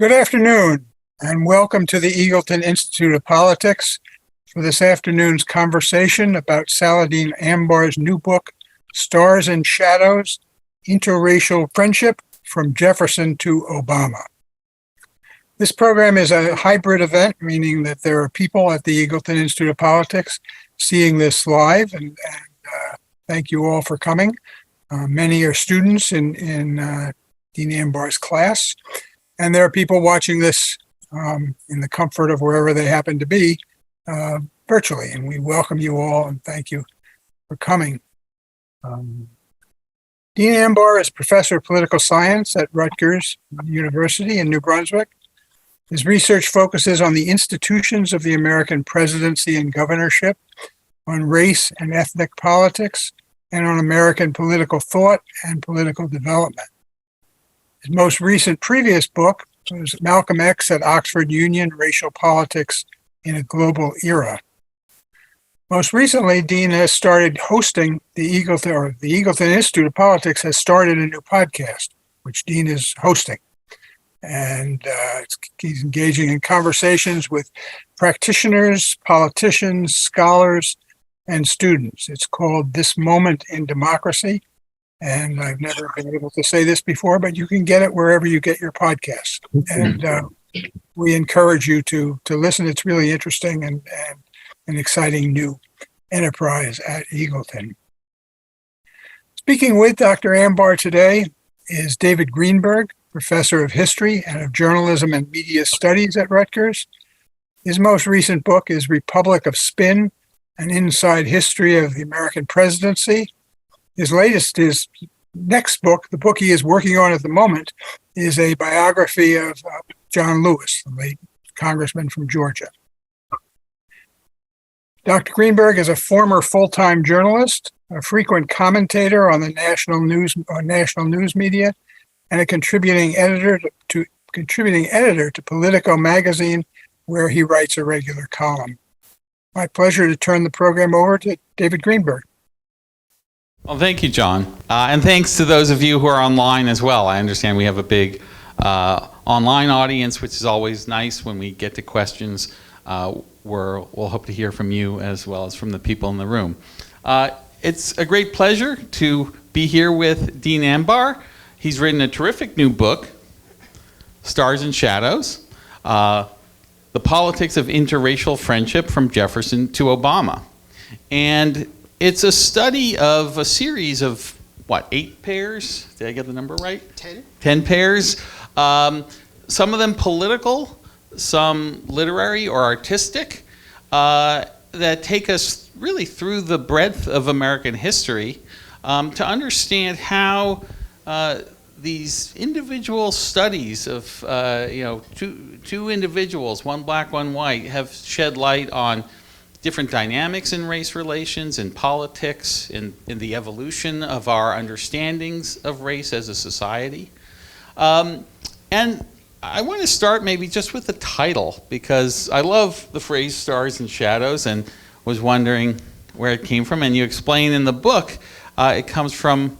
Good afternoon, and welcome to the Eagleton Institute of Politics for this afternoon's conversation about Saladin Ambar's new book, Stars and Shadows, Interracial Friendship from Jefferson to Obama. This program is a hybrid event, meaning that there are people at the Eagleton Institute of Politics seeing this live, and thank you all for coming. Many are students in Dean Ambar's class, and there are people watching this in the comfort of wherever they happen to be virtually, and we welcome you all and thank you for coming. Dean Ambar is professor of political science at Rutgers University in New Brunswick. His research focuses on the institutions of the American presidency and governorship, on race and ethnic politics, and on American political thought and political development. His most recent previous book was Malcolm X at Oxford Union, Racial Politics in a Global Era. Most recently, Dean has started hosting the Eagleton Institute of Politics has started a new podcast, which Dean is hosting. And he's engaging in conversations with practitioners, politicians, scholars, and students. It's called This Moment in Democracy. And I've never been able to say this before, but you can get it wherever you get your podcasts. And we encourage you to listen. It's really interesting and an exciting new enterprise at Eagleton. Speaking with Dr. Ambar today is David Greenberg, professor of history and of journalism and media studies at Rutgers. His most recent book is Republic of Spin, an inside history of the American presidency. His next book, the book he is working on at the moment, is a biography of John Lewis, the late congressman from Georgia. Dr. Greenberg is a former full-time journalist, a frequent commentator on the national news media, and a contributing editor to Politico magazine, where he writes a regular column. My pleasure to turn the program over to David Greenberg. Well, thank you, John. And thanks to those of you who are online as well. I understand we have a big online audience, which is always nice when we get to questions. We'll hope to hear from you as well as from the people in the room. It's a great pleasure to be here with Dean Ambar. He's written a terrific new book, Stars and Shadows, The Politics of Interracial Friendship from Jefferson to Obama. And it's a study of a series of, 8 pairs? Did I get the number right? 10. 10 pairs. Some of them political, some literary or artistic, that take us really through the breadth of American history to understand how these individual studies of two individuals, one black, one white, have shed light on different dynamics in race relations, in politics, in the evolution of our understandings of race as a society. And I want to start maybe just with the title, because I love the phrase Stars and Shadows and was wondering where it came from. And you explain in the book, it comes from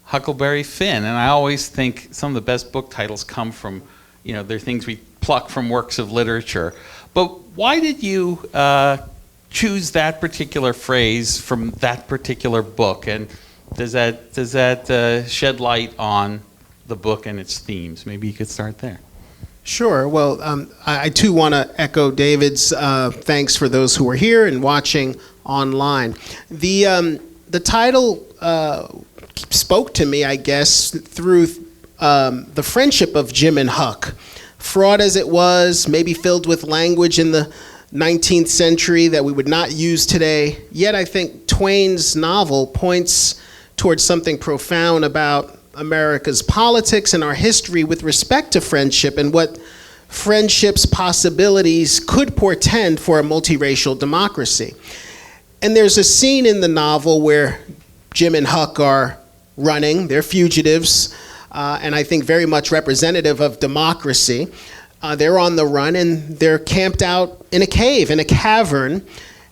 Huckleberry Finn. And I always think some of the best book titles come from, they're things we pluck from works of literature. But why did you choose that particular phrase from that particular book? And does that shed light on the book and its themes? Maybe you could start there. Sure. Well, I too want to echo David's thanks for those who are here and watching online. The title spoke to me, I guess, through the friendship of Jim and Huck. Fraught as it was, maybe filled with language in the 19th century that we would not use today, yet I think Twain's novel points towards something profound about America's politics and our history with respect to friendship and what friendship's possibilities could portend for a multiracial democracy. And there's a scene in the novel where Jim and Huck are running, they're fugitives, and I think very much representative of democracy. They're on the run and they're camped out in a cave, in a cavern,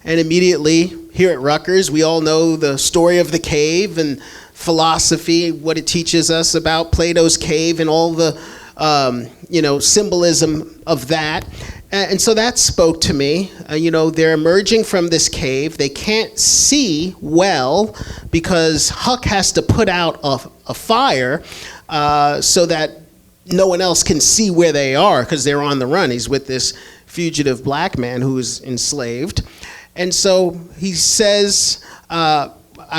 and immediately here at Rutgers, we all know the story of the cave and philosophy, what it teaches us about Plato's cave and all the symbolism of that. And so that spoke to me. They're emerging from this cave. They can't see well because Huck has to put out a fire so that no one else can see where they are because they're on the run. He's with this fugitive black man who is enslaved. And so he says, I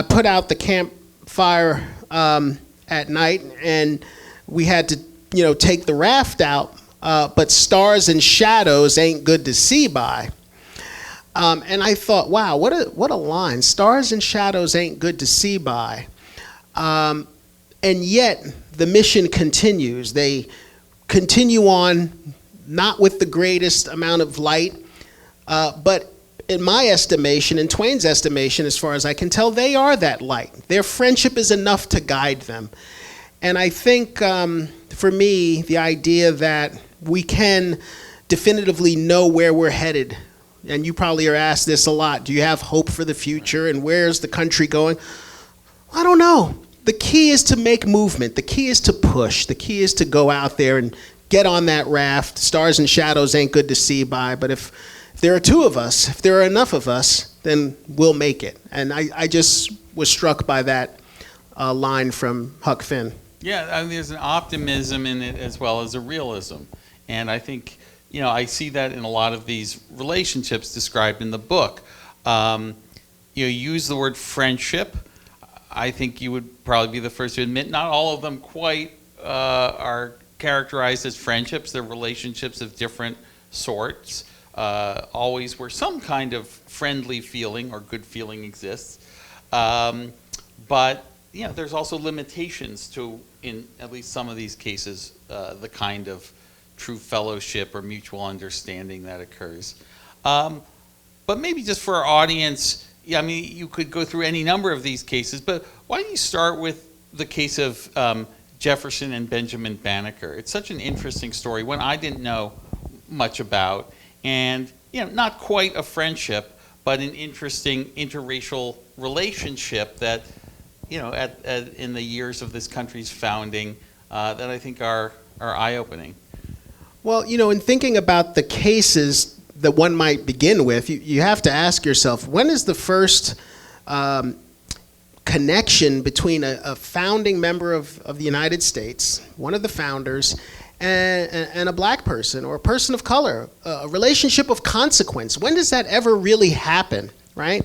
put out the campfire at night, and we had to, take the raft out, but stars and shadows ain't good to see by. And I thought, wow, what a line. Stars and shadows ain't good to see by. And yet the mission continues. They continue on, not with the greatest amount of light, but in my estimation, in Twain's estimation, as far as I can tell, they are that light. Their friendship is enough to guide them. And I think, for me, the idea that we can definitively know where we're headed, and you probably are asked this a lot, do you have hope for the future, and where's the country going? I don't know. The key is to make movement. The key is to push. The key is to go out there and get on that raft. Stars and shadows ain't good to see by, but if there are two of us, if there are enough of us, then we'll make it. And I just was struck by that line from Huck Finn. Yeah, there's an optimism in it as well as a realism. And I think, I see that in a lot of these relationships described in the book. You use the word friendship. I think you would probably be the first to admit not all of them quite are characterized as friendships. They're relationships of different sorts, always where some kind of friendly feeling or good feeling exists. But there's also limitations to, in at least some of these cases, the kind of true fellowship or mutual understanding that occurs. But maybe just for our audience, you could go through any number of these cases, but why don't you start with the case of Jefferson and Benjamin Banneker? It's such an interesting story, one I didn't know much about, and not quite a friendship, but an interesting interracial relationship that in the years of this country's founding, that I think are eye-opening. Well, in thinking about the cases that one might begin with, you have to ask yourself, when is the first connection between a founding member of the United States, one of the founders, and a black person or a person of color, a relationship of consequence? When does that ever really happen, right?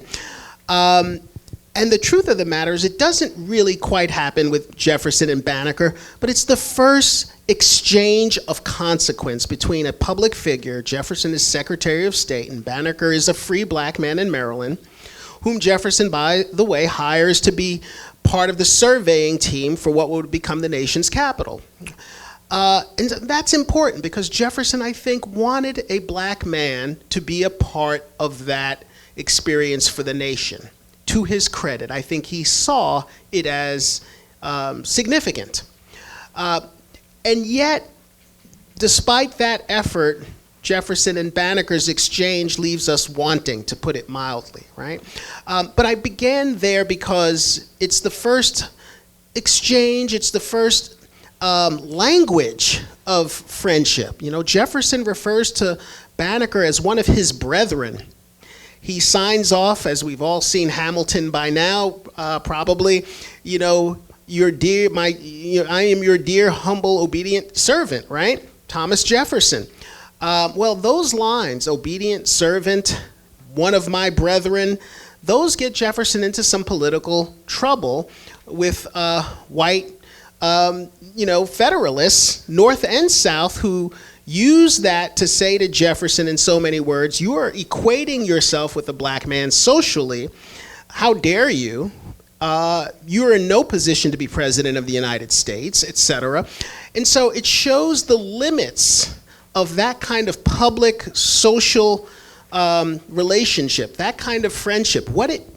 And the truth of the matter is it doesn't really quite happen with Jefferson and Banneker, but it's the first exchange of consequence between a public figure. Jefferson is Secretary of State, and Banneker is a free black man in Maryland, whom Jefferson, by the way, hires to be part of the surveying team for what would become the nation's capital. And that's important because Jefferson, I think, wanted a black man to be a part of that experience for the nation. To his credit, I think he saw it as significant. And yet, despite that effort, Jefferson and Banneker's exchange leaves us wanting, to put it mildly, right? But I began there because it's the first exchange, it's the first language of friendship. Jefferson refers to Banneker as one of his brethren. He signs off, as we've all seen Hamilton by now, probably, your dear, I am your dear, humble, obedient servant, right? Thomas Jefferson. Well, those lines, obedient servant, one of my brethren, those get Jefferson into some political trouble with white, Federalists, North and South, who use that to say to Jefferson in so many words, you are equating yourself with a black man socially. How dare you? You are in no position to be president of the United States, etc. And so it shows the limits of that kind of public social relationship, that kind of friendship, what it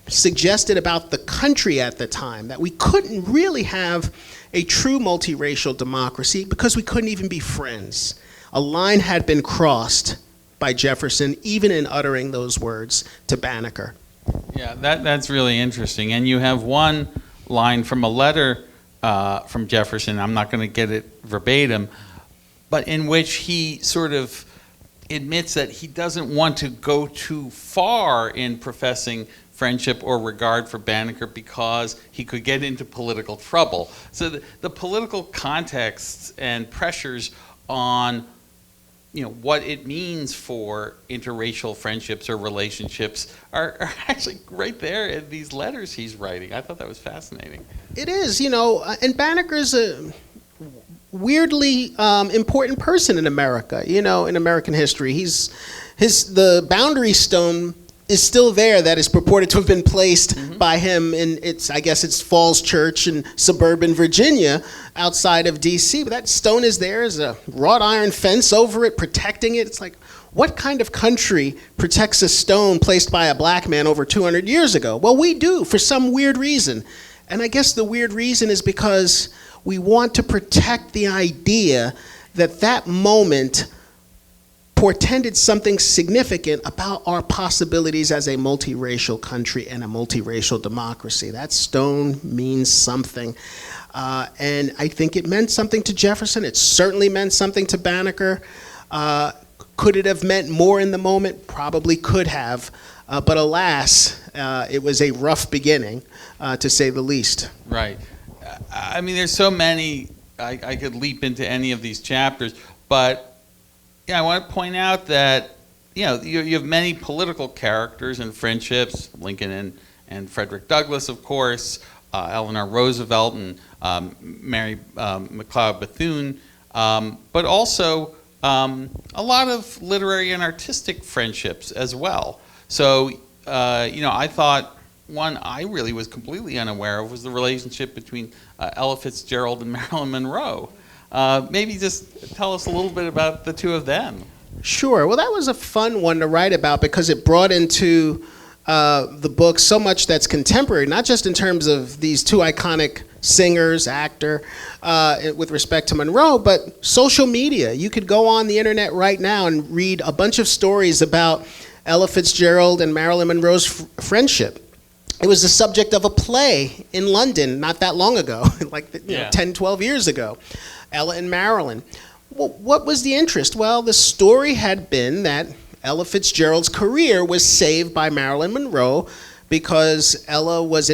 suggested about the country at the time, that we couldn't really have a true multiracial democracy because we couldn't even be friends. A line had been crossed by Jefferson, even in uttering those words to Banneker. Yeah, that's really interesting. And you have one line from a letter from Jefferson. I'm not going to get it verbatim, but in which he sort of admits that he doesn't want to go too far in professing friendship or regard for Banneker because he could get into political trouble. So the political contexts and pressures on what it means for interracial friendships or relationships are actually right there in these letters he's writing. I thought that was fascinating. It is, and Banneker's a weirdly important person in America, in American history. The boundary stone is still there that is purported to have been placed by him in it's Falls Church in suburban Virginia outside of DC. But that stone is there. There's a wrought iron fence over it protecting it. It's like, what kind of country protects a stone placed by a black man over 200 years ago? Well, we do, for some weird reason. And I guess the weird reason is because we want to protect the idea that that moment portended something significant about our possibilities as a multiracial country and a multiracial democracy. That stone means something. And I think it meant something to Jefferson. It certainly meant something to Banneker. Could it have meant more in the moment? Probably could have. But alas, it was a rough beginning, to say the least. Right. I mean, there's so many, I could leap into any of these chapters, but I want to point out that, you have many political characters and friendships, Lincoln and Frederick Douglass, of course, Eleanor Roosevelt and Mary McLeod Bethune, but also a lot of literary and artistic friendships as well. So, I thought one I really was completely unaware of was the relationship between Ella Fitzgerald and Marilyn Monroe. Maybe just tell us a little bit about the two of them. Sure. Well, that was a fun one to write about because it brought into the book so much that's contemporary, not just in terms of these two iconic singers, actor, with respect to Monroe, but social media. You could go on the internet right now and read a bunch of stories about Ella Fitzgerald and Marilyn Monroe's friendship. It was the subject of a play in London not that long ago, 10, 12 years ago, Ella and Marilyn. Well, what was the interest? Well, the story had been that Ella Fitzgerald's career was saved by Marilyn Monroe because Ella was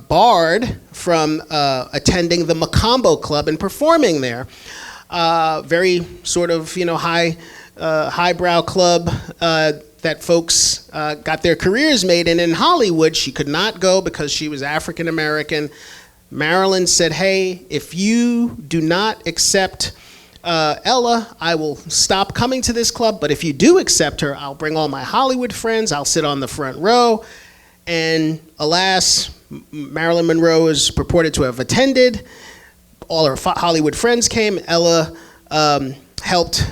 barred from attending the Macombo Club and performing there. Very sort of, highbrow club that folks got their careers made in Hollywood. She could not go because she was African American. Marilyn said, hey, if you do not accept Ella, I will stop coming to this club, but if you do accept her, I'll bring all my Hollywood friends, I'll sit on the front row. And alas, Marilyn Monroe is purported to have attended. All her Hollywood friends came. Ella helped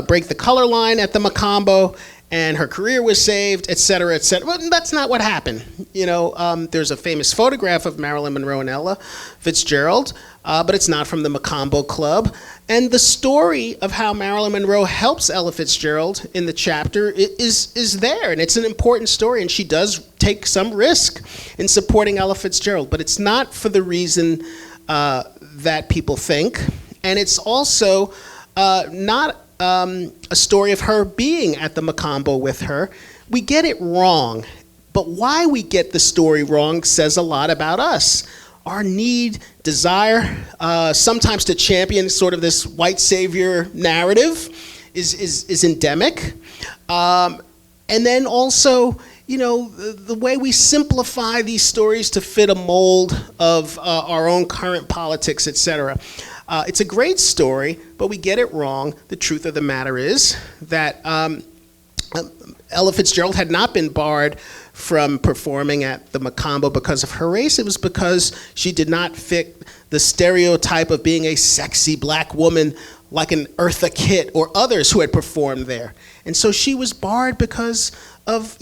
break the color line at the Macombo, and her career was saved, et cetera, et cetera. Well, that's not what happened. There's a famous photograph of Marilyn Monroe and Ella Fitzgerald, but it's not from the Macombo Club. And the story of how Marilyn Monroe helps Ella Fitzgerald in the chapter is there, and it's an important story, and she does take some risk in supporting Ella Fitzgerald, but it's not for the reason that people think, and it's also not a story of her being at the Macombo with her. We get it wrong, but why we get the story wrong says a lot about us. Our need, desire, sometimes to champion sort of this white savior narrative is endemic. And then also, the way we simplify these stories to fit a mold of our own current politics, et cetera. It's a great story, but we get it wrong. The truth of the matter is that Ella Fitzgerald had not been barred from performing at the Macombo because of her race. It was because she did not fit the stereotype of being a sexy black woman like an Eartha Kitt or others who had performed there. And so she was barred because of,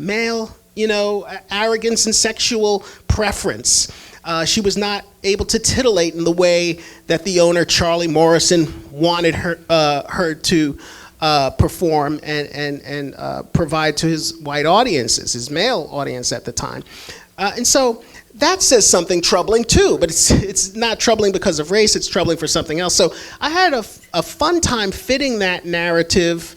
male, arrogance and sexual preference. She was not able to titillate in the way that the owner, Charlie Morrison, wanted her to perform and provide to his white audiences, his male audience at the time. And so that says something troubling too, but it's not troubling because of race, it's troubling for something else. So I had a fun time fitting that narrative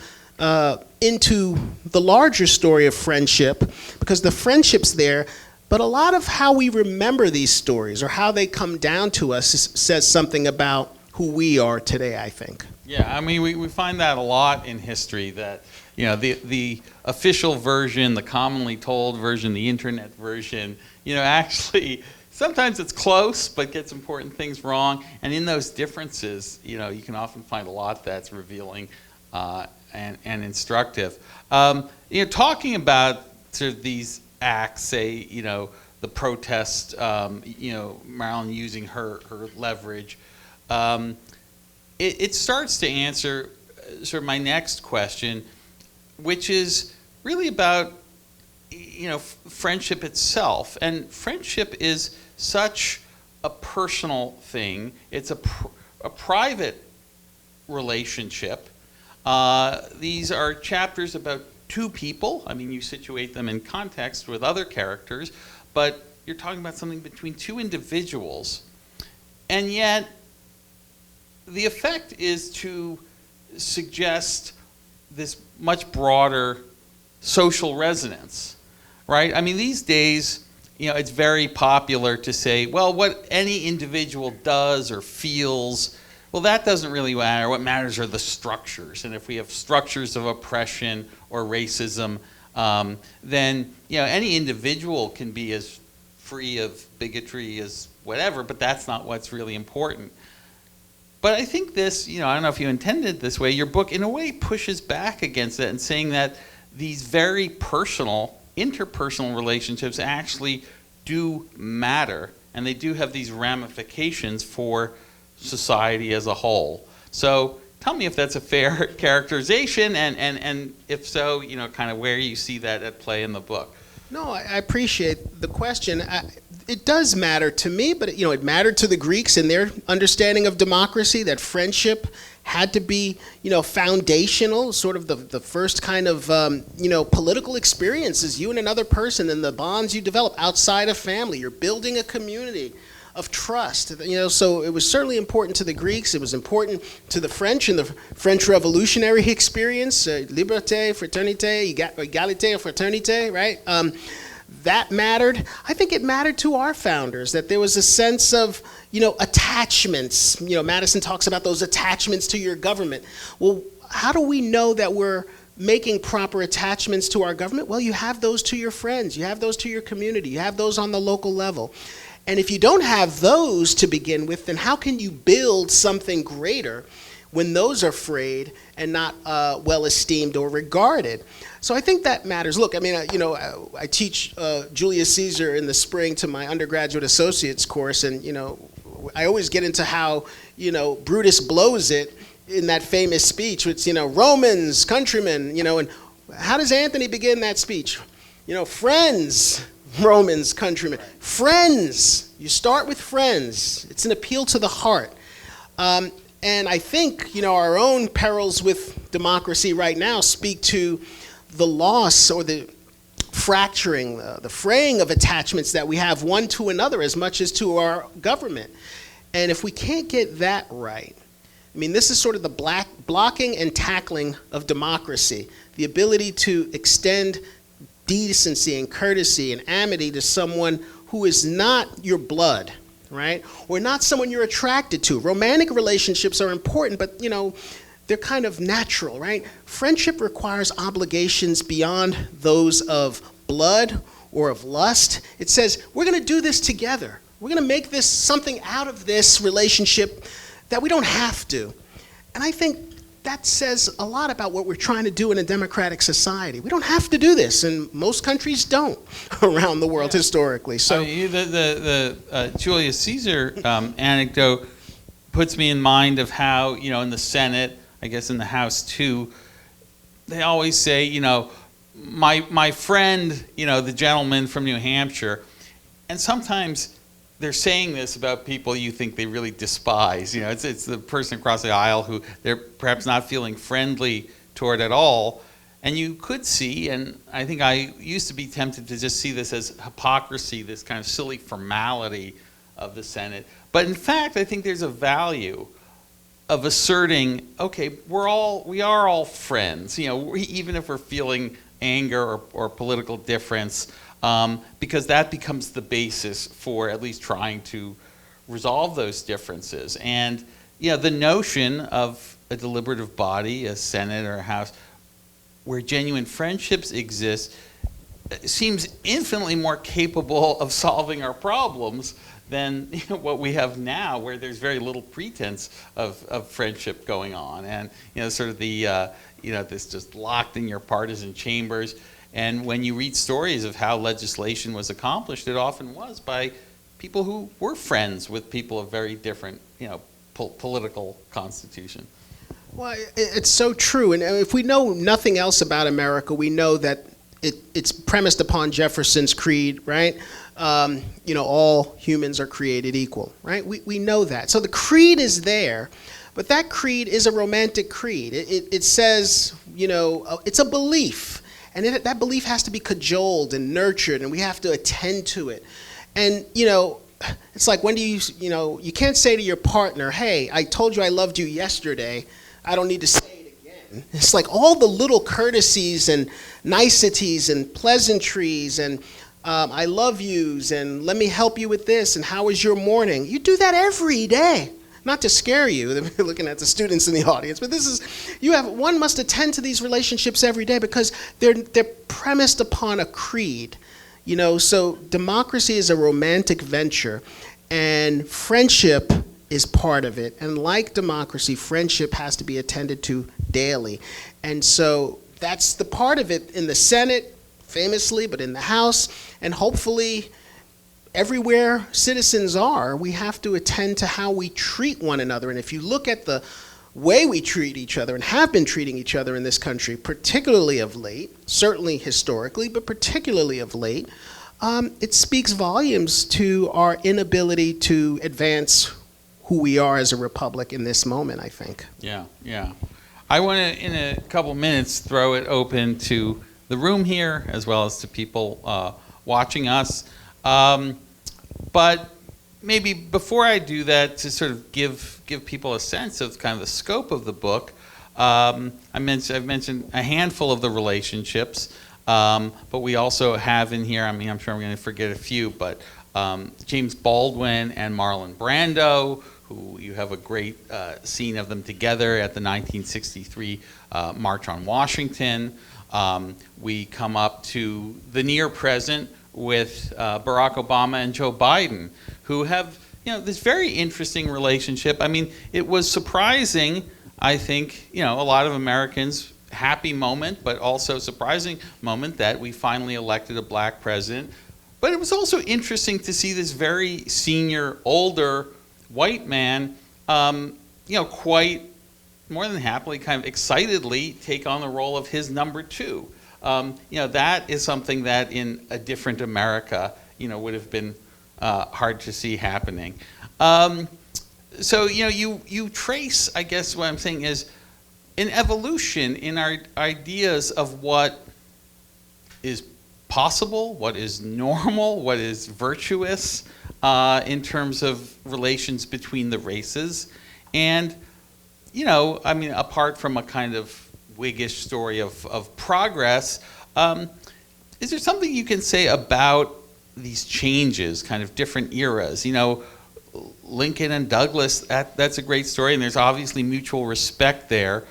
into the larger story of friendship, because the friendship's there, but a lot of how we remember these stories or how they come down to us says something about who we are today, I think. Yeah, I mean, we find that a lot in history, that, you know, the official version, the commonly told version, the internet version, you know, actually, sometimes it's close, but gets important things wrong. And in those differences, you know, you can often find a lot that's revealing and instructive. You know, talking about sort of these acts, say, you know, the protest, you know, Marilyn using her leverage, it starts to answer sort of my next question, which is really about, you know, friendship itself. And friendship is such a personal thing. It's a private relationship. These are chapters about two people. I mean, you situate them in context with other characters, but you're talking about something between two individuals. And yet, the effect is to suggest this much broader social resonance, right? I mean, these days, you know, it's very popular to say, well, what any individual does or feels, well, that doesn't really matter. What matters are the structures. And if we have structures of oppression or racism, then, you know, any individual can be as free of bigotry as whatever, but that's not what's really important. But I think this, you know, I don't know if you intended it this way, your book in a way pushes back against it and saying that these very personal, interpersonal relationships actually do matter, and they do have these ramifications for society as a whole. So tell me if that's a fair characterization, and if so, you know, kind of where you see that at play in the book. No, I appreciate the question. It does matter to me, but you know, it mattered to the Greeks in their understanding of democracy, that friendship had to be, you know, foundational, sort of the first kind of, you know, political experiences, you and another person, and the bonds you develop outside of family. You're building a community of trust, you know, so it was certainly important to the Greeks. It was important to the French and the French revolutionary experience, liberté, fraternité, égalité, fraternité, right? That mattered. I think it mattered to our founders, that there was a sense of, you know, attachments. You know, Madison talks about those attachments to your government. Well, how do we know that we're making proper attachments to our government? Well, you have those to your friends, you have those to your community, you have those on the local level. And if you don't have those to begin with, then how can you build something greater when those are frayed and not well esteemed or regarded? So I think that matters. Look, I mean, you know, I teach Julius Caesar in the spring to my undergraduate associates course, and, you know, I always get into how, you know, Brutus blows it in that famous speech. It's, you know, Romans, countrymen, you know, and how does Anthony begin that speech? You know, friends, Romans, countrymen. Friends. You start with friends. It's an appeal to the heart. And I think, you know, our own perils with democracy right now speak to the loss or the fracturing, the fraying of attachments that we have one to another as much as to our government. And if we can't get that right, I mean, this is sort of the blocking and tackling of democracy, the ability to extend decency and courtesy and amity to someone who is not your blood, right? Or not someone you're attracted to. Romantic relationships are important, but, you know, they're kind of natural, right? Friendship requires obligations beyond those of blood or of lust. It says, we're going to do this together. We're going to make this something out of this relationship that we don't have to. And I think that says a lot about what we're trying to do in a democratic society. We don't have to do this, and most countries don't around the world historically. So the Julius Caesar anecdote puts me in mind of how, you know, in the Senate, I guess in the House too, they always say, you know, my friend, you know, the gentleman from New Hampshire, and sometimes they're saying this about people you think they really despise. You know, it's the person across the aisle who they're perhaps not feeling friendly toward at all. And you could see, and I think I used to be tempted to just see this as hypocrisy, this kind of silly formality of the Senate. But in fact, I think there's a value of asserting, okay, we are all friends, even if we're feeling anger or political difference, because that becomes the basis for at least trying to resolve those differences. And the notion of a deliberative body, a Senate or a House, where genuine friendships exist, seems infinitely more capable of solving our problems than what we have now, where there's very little pretense of friendship going on, and sort of the this just locked in your partisan chambers. And when you read stories of how legislation was accomplished, it often was by people who were friends with people of very different political constitution. Well, it's so true. And if we know nothing else about America, we know that it's premised upon Jefferson's creed, right? All humans are created equal, right? We know that. So the creed is there, but that creed is a romantic creed. It says, it's a belief. And that belief has to be cajoled and nurtured, and we have to attend to it. And, it's like, when do you can't say to your partner, hey, I told you I loved you yesterday. I don't need to say it again. It's like all the little courtesies and niceties and pleasantries and I love yous and let me help you with this and how was your morning? You do that every day. Not to scare you, looking at the students in the audience, but one must attend to these relationships every day because they're premised upon a creed. So democracy is a romantic venture, and friendship is part of it. And like democracy, friendship has to be attended to daily. And so that's the part of it in the Senate, famously, but in the House, and hopefully everywhere citizens are, we have to attend to how we treat one another. And if you look at the way we treat each other and have been treating each other in this country, particularly of late, certainly historically, but particularly of late, it speaks volumes to our inability to advance who we are as a republic in this moment, I think. Yeah. I want to, in a couple minutes, throw it open to the room here as well as to people watching us. But maybe before I do that, to sort of give people a sense of kind of the scope of the book, I've mentioned a handful of the relationships, but we also have in here, I'm sure I'm going to forget a few, but James Baldwin and Marlon Brando, who you have a great scene of them together at the 1963 March on Washington. We come up to the near present with Barack Obama and Joe Biden, who have this very interesting relationship. It was surprising, I think, a lot of Americans, happy moment, but also surprising moment that we finally elected a black president. But it was also interesting to see this very senior, older white man, quite more than happily, kind of excitedly take on the role of his number two. That is something that in a different America, would have been hard to see happening. So you trace, I guess what I'm saying is, an evolution in our ideas of what is possible, what is normal, what is virtuous in terms of relations between the races. And, apart from a kind of Whiggish story of progress, is there something you can say about these changes, kind of different eras? Lincoln and Douglas, that's a great story, and there's obviously mutual respect there.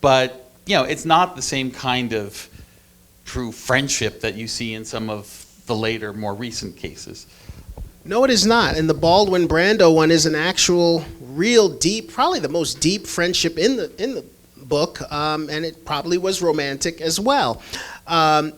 But, it's not the same kind of true friendship that you see in some of the later, more recent cases. No, it is not. And the Baldwin Brando one is an actual, real deep, probably the most deep friendship in the book, and it probably was romantic as well. I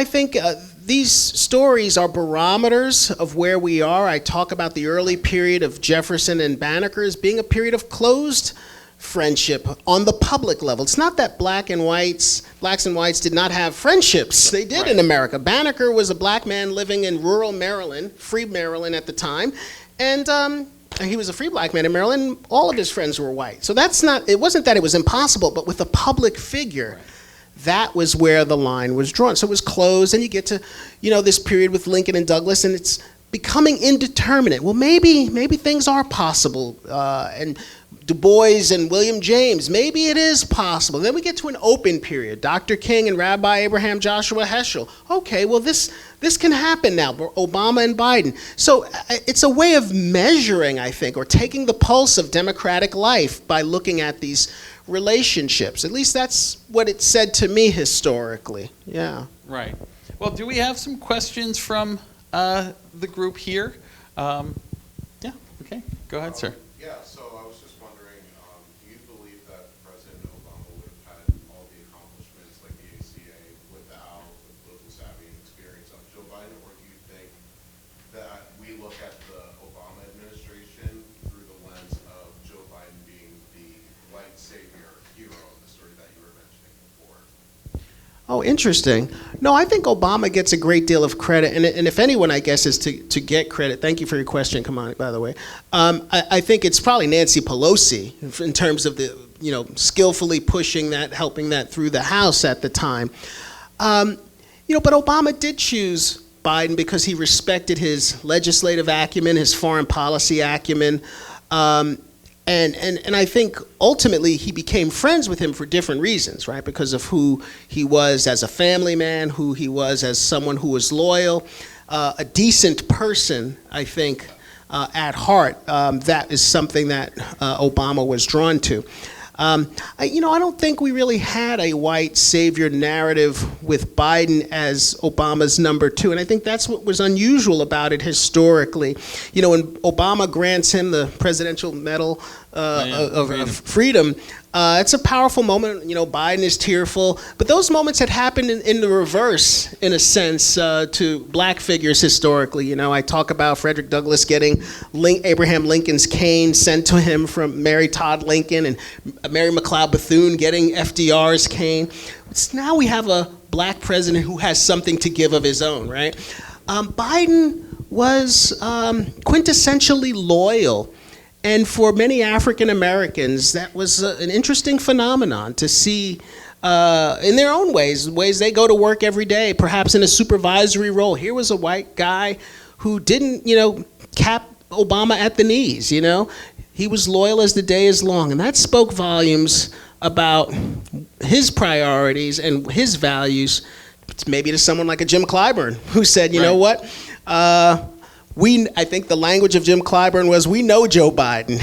think these stories are barometers of where we are. I talk about the early period of Jefferson and Banneker as being a period of closed friendship on the public level. It's not that blacks and whites did not have friendships. They did in America. Banneker was a black man living in rural Maryland, free Maryland at the time, and he was a free black man in Maryland. All of his friends were white. So it wasn't that it was impossible, but with a public figure, that was where the line was drawn. So it was closed, and you get to, this period with Lincoln and Douglas, and it's becoming indeterminate. Well, maybe things are possible, and Du Bois and William James, maybe it is possible. Then we get to an open period. Dr. King and Rabbi Abraham Joshua Heschel. Okay, well, this can happen now. Obama and Biden. So it's a way of measuring, I think, or taking the pulse of democratic life by looking at these relationships. At least that's what it said to me historically. Yeah. Right. Well, do we have some questions from the group here? Yeah. Okay. Go ahead, sir. Yeah. So I was just wondering, do you believe that President Obama would have had all the accomplishments like the ACA without the political savvy and experience of Joe Biden, or do you think that we look at the Obama administration through the lens of Joe Biden being the white savior hero of the story that you were mentioning before? Oh, interesting. No, I think Obama gets a great deal of credit, and if anyone, I guess, is to get credit. Thank you for your question, Kamani, by the way. I think it's probably Nancy Pelosi in terms of the, skillfully pushing that, helping that through the House at the time. But Obama did choose Biden because he respected his legislative acumen, his foreign policy acumen. And I think ultimately he became friends with him for different reasons, right? Because of who he was as a family man, who he was as someone who was loyal, a decent person, I think, at heart. That is something that Obama was drawn to. I don't think we really had a white savior narrative with Biden as Obama's number two, and I think that's what was unusual about it historically. When Obama grants him the Presidential Medal of Freedom, it's a powerful moment. Biden is tearful, but those moments had happened in the reverse, in a sense, to black figures historically. I talk about Frederick Douglass getting Abraham Lincoln's cane sent to him from Mary Todd Lincoln, and Mary McLeod Bethune getting FDR's cane. Now we have a black president who has something to give of his own, right? Biden was quintessentially loyal. And for many African Americans, that was an interesting phenomenon to see in their own ways they go to work every day, perhaps in a supervisory role. Here was a white guy who didn't, cap Obama at the knees, He was loyal as the day is long. And that spoke volumes about his priorities and his values, maybe to someone like a Jim Clyburn, who said, you know what? I think the language of Jim Clyburn was, we know Joe Biden.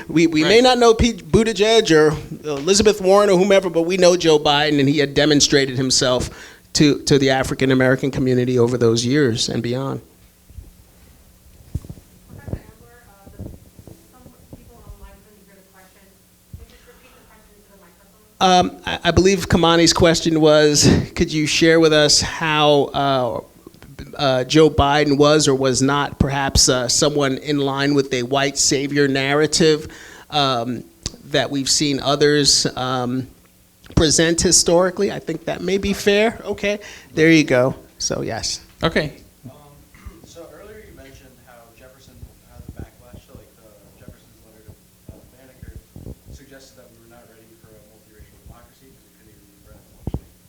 we may not know Pete Buttigieg or Elizabeth Warren or whomever, but we know Joe Biden, and he had demonstrated himself to the African American community over those years and beyond. Professor Ambar, some people online couldn't hear the question. Can you just repeat the question into the microphone? I believe Kamani's question was, could you share with us how Joe Biden was or was not perhaps someone in line with a white savior narrative that we've seen others present historically? I think that may be fair. Okay, there you go. So yes. Okay. So earlier you mentioned how Jefferson had the backlash, so like Jefferson's letter to Banneker suggested that we were not ready for a multiracial democracy because we couldn't even be friends.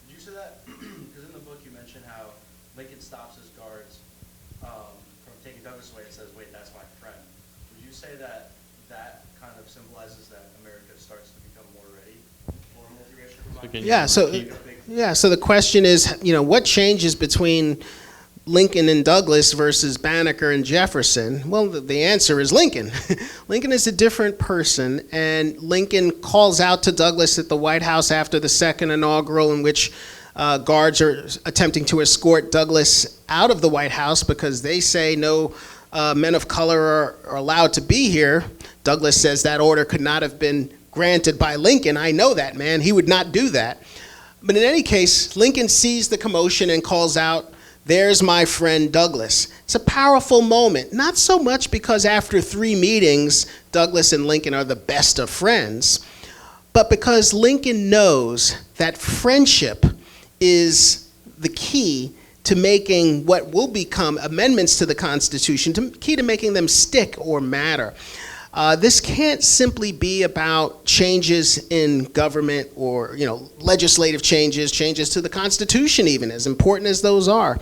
Did you say that? Because in the book you mentioned how Lincoln stops his guards from taking Douglas away and says, wait, that's my friend. Would you say that that kind of symbolizes that America starts to become more ready for a multiracial democracy? So the question is, what changes between Lincoln and Douglas versus Banneker and Jefferson? Well, the answer is Lincoln. Lincoln is a different person, and Lincoln calls out to Douglas at the White House after the second inaugural, in which guards are attempting to escort Douglas out of the White House because they say no men of color are allowed to be here. Douglas says that order could not have been granted by Lincoln. I know that, man. He would not do that. But in any case, Lincoln sees the commotion and calls out, "There's my friend Douglas." It's a powerful moment, not so much because after 3 meetings, Douglas and Lincoln are the best of friends, but because Lincoln knows that friendship is the key to making what will become amendments to the Constitution, key to making them stick or matter. This can't simply be about changes in government or, legislative changes, changes to the Constitution even, as important as those are.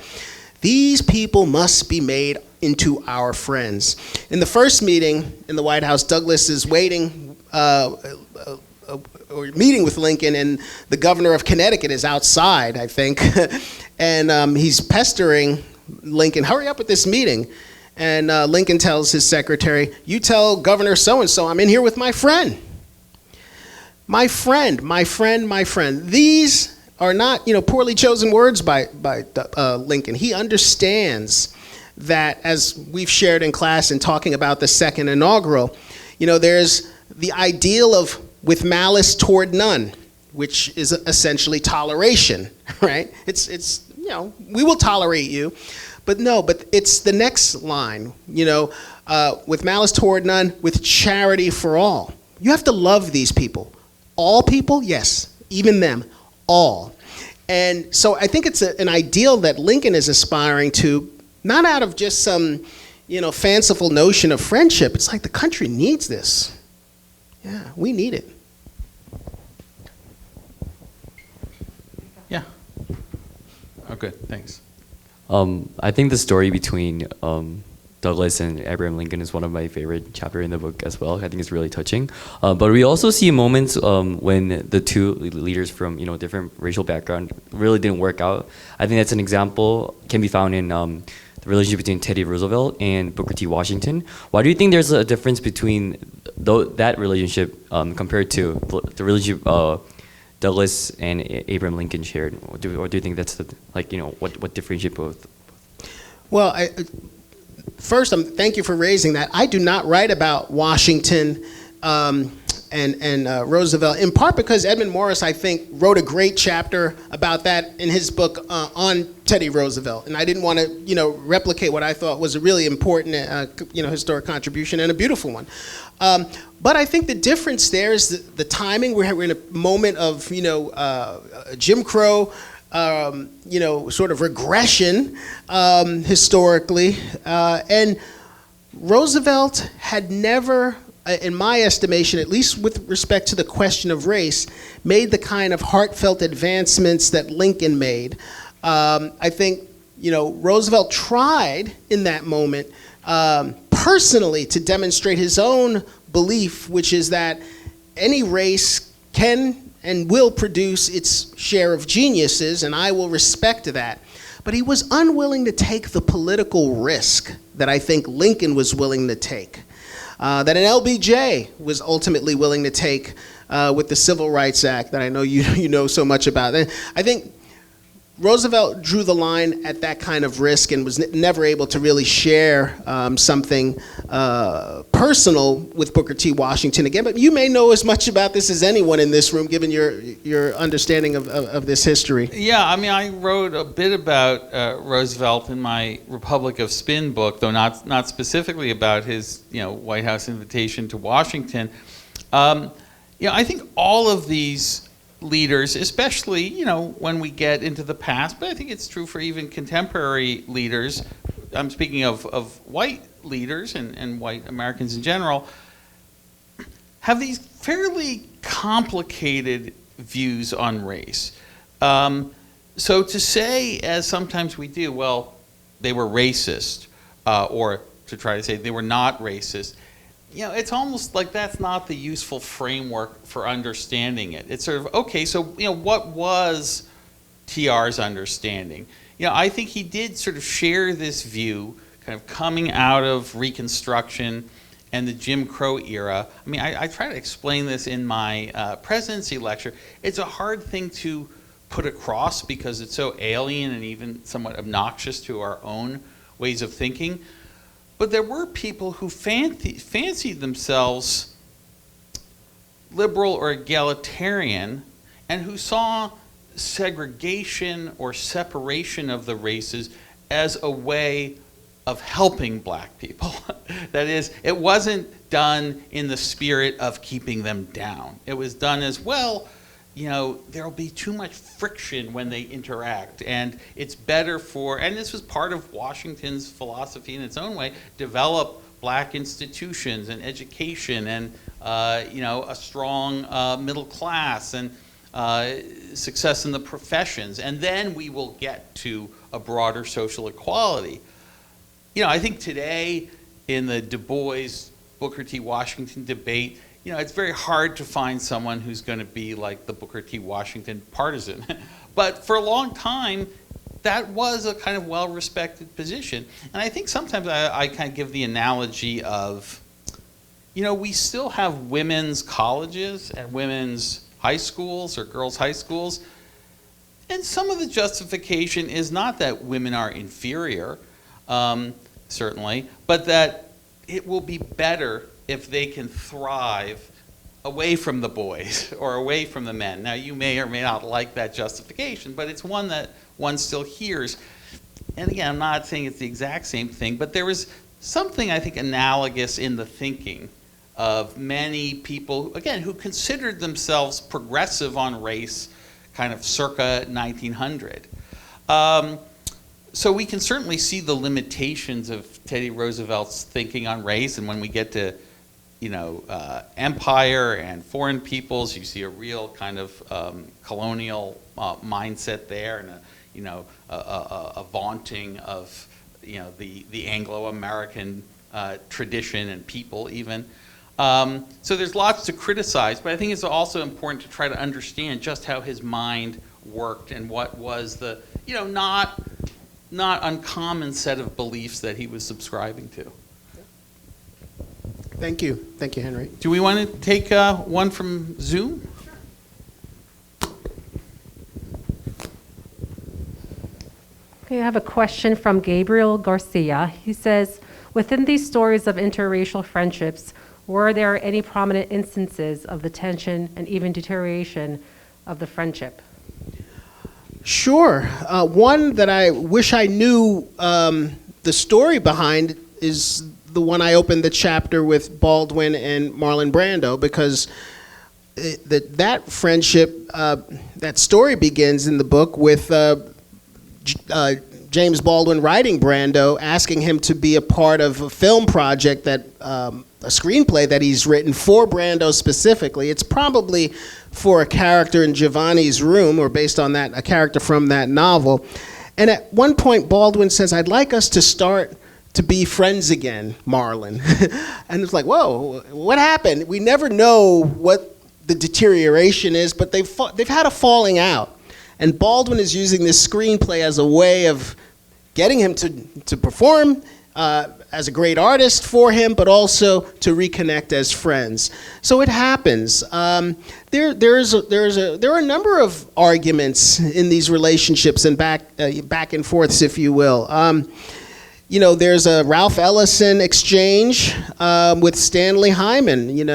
These people must be made into our friends. In the first meeting in the White House, Douglas is waiting or meeting with Lincoln, and the governor of Connecticut is outside, I think, and he's pestering Lincoln, hurry up with this meeting. And Lincoln tells his secretary, you tell Governor so-and-so I'm in here with my friend. My friend, my friend, my friend. These are not, poorly chosen words by Lincoln. He understands that, as we've shared in class in talking about the second inaugural, there's the ideal of with malice toward none, which is essentially toleration, right? It's we will tolerate you. But it's the next line, with malice toward none, with charity for all. You have to love these people. All people, yes, even them, all. And so I think it's an ideal that Lincoln is aspiring to, not out of just some, fanciful notion of friendship. It's like the country needs this. Yeah, we need it. Yeah. Oh, good, thanks. I think the story between Douglas and Abraham Lincoln is one of my favorite chapters in the book as well. I think it's really touching. But we also see moments when the two leaders from different racial background really didn't work out. I think that's an example can be found in the relationship between Teddy Roosevelt and Booker T. Washington. Why do you think there's a difference between that relationship compared to the relationship Douglas and Abraham Lincoln shared? Or do you think that's what differentiates both? Well, first, thank you for raising that. I do not write about Washington and Roosevelt, in part because Edmund Morris, I think, wrote a great chapter about that in his book on Teddy Roosevelt, and I didn't want to, replicate what I thought was a really important, historic contribution and a beautiful one. But I think the difference there is the timing. We're in a moment of, Jim Crow, sort of regression historically, and Roosevelt had never, in my estimation, at least with respect to the question of race, made the kind of heartfelt advancements that Lincoln made. I think, Roosevelt tried in that moment personally to demonstrate his own belief, which is that any race can and will produce its share of geniuses, and I will respect that. But he was unwilling to take the political risk that I think Lincoln was willing to take, that an LBJ was ultimately willing to take with the Civil Rights Act that I know you know so much about. I think Roosevelt drew the line at that kind of risk and was never able to really share something personal with Booker T. Washington again. But you may know as much about this as anyone in this room, given your understanding of this history. Yeah, I wrote a bit about Roosevelt in my Republic of Spin book, though not specifically about his White House invitation to Washington. I think all of these leaders, especially, when we get into the past, but I think it's true for even contemporary leaders. I'm speaking of white leaders and white Americans in general, have these fairly complicated views on race. So to say, as sometimes we do, well, they were racist, or to try to say they were not racist, it's almost like that's not the useful framework for understanding it. It's sort of, okay, so, what was TR's understanding? I think he did sort of share this view, kind of coming out of Reconstruction and the Jim Crow era. I try to explain this in my presidency lecture. It's a hard thing to put across because it's so alien and even somewhat obnoxious to our own ways of thinking. But there were people who fancied themselves liberal or egalitarian and who saw segregation or separation of the races as a way of helping black people. That is, it wasn't done in the spirit of keeping them down. It was done as, well, there'll be too much friction when they interact, and it's better for, and this was part of Washington's philosophy in its own way, develop black institutions and education and, a strong middle class and success in the professions. And then we will get to a broader social equality. I think today in the Du Bois, Booker T. Washington debate, it's very hard to find someone who's going to be like the Booker T. Washington partisan. But for a long time, that was a kind of well-respected position. And I think sometimes I kind of give the analogy of, we still have women's colleges and women's high schools or girls' high schools. And some of the justification is not that women are inferior, certainly, but that it will be better if they can thrive away from the boys or away from the men. Now, you may or may not like that justification, but it's one that one still hears. And again, I'm not saying it's the exact same thing, but there was something, I think, analogous in the thinking of many people, again, who considered themselves progressive on race kind of circa 1900. So we can certainly see the limitations of Teddy Roosevelt's thinking on race, and when we get to empire and foreign peoples, you see a real kind of colonial mindset there, and a vaunting of the Anglo-American tradition and people even. So there's lots to criticize, but I think it's also important to try to understand just how his mind worked and what was the not uncommon set of beliefs that he was subscribing to. Thank you, Henry. Do we want to take one from Zoom? Okay, I have a question from Gabriel Garcia. He says, within these stories of interracial friendships, were there any prominent instances of the tension and even deterioration of the friendship? Sure. One that I wish I knew the story behind is the one I opened the chapter with Baldwin and Marlon Brando, because that friendship, that story begins in the book with James Baldwin writing Brando, asking him to be a part of a film project that a screenplay that he's written for Brando specifically. It's probably for a character in Giovanni's Room, or based on that, a character from that novel. And at one point, Baldwin says, "I'd like us to start to be friends again, Marlon." And it's like, whoa, what happened? We never know what the deterioration is, but they've had a falling out. And Baldwin is using this screenplay as a way of getting him to perform as a great artist for him, but also to reconnect as friends. So it happens. There are a number of arguments in these relationships and back and forths, if you will. There's a Ralph Ellison exchange with Stanley Hyman, in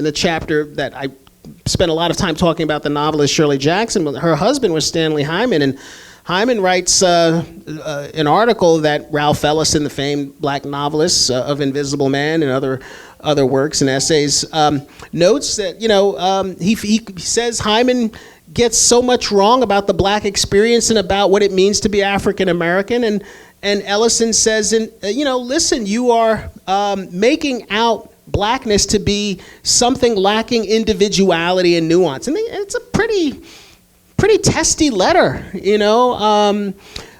a chapter that I spent a lot of time talking about the novelist Shirley Jackson. Her husband was Stanley Hyman, and Hyman writes an article that Ralph Ellison, the famed black novelist of Invisible Man and other works and essays, notes that, he says Hyman gets so much wrong about the black experience and about what it means to be African American, and Ellison says, listen, you are making out blackness to be something lacking individuality and nuance. And it's a pretty testy letter,